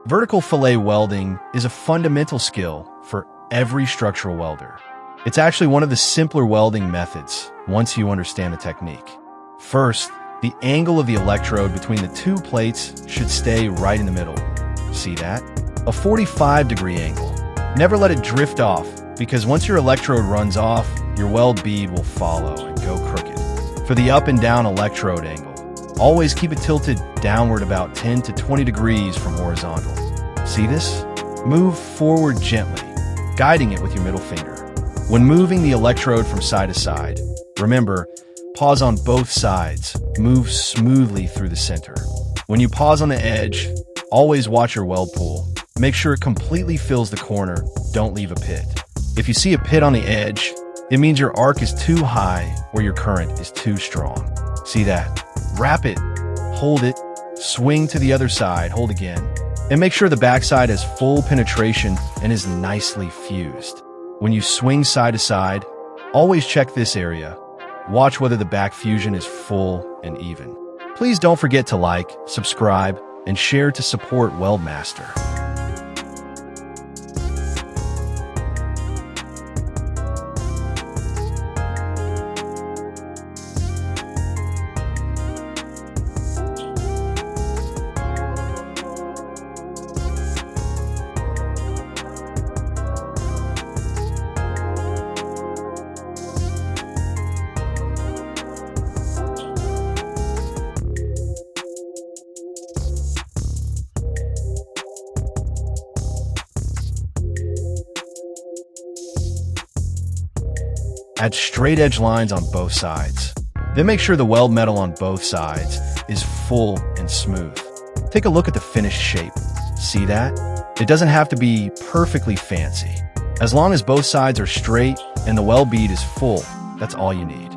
Vertical fillet welding is a fundamental skill for every structural welder. It's actually one of the simpler welding methods once you understand the technique. First, the angle of the electrode between the two plates should stay right in the middle. See that? A 45-degree angle. Never let it drift off, because once your electrode runs off, your weld bead will follow and go crooked. For the up and down electrode angle, always keep it tilted downward about 10 to 20 degrees from horizontal. See this? Move forward gently, guiding it with your middle finger. When moving the electrode from side to side, remember, pause on both sides, move smoothly through the center. When you pause on the edge, always watch your weld pool. Make sure it completely fills the corner, don't leave a pit. If you see a pit on the edge, it means your arc is too high or your current is too strong. See that? Wrap it, hold it, swing to the other side, hold again, and make sure the backside has full penetration and is nicely fused. When you swing side to side, always check this area. Watch whether the back fusion is full and even. Please don't forget to like, subscribe, and share to support WeldMastar. Add straight edge lines on both sides. Then make sure the weld metal on both sides is full and smooth. Take a look at the finished shape. See that? It doesn't have to be perfectly fancy. As long as both sides are straight and the weld bead is full, that's all you need.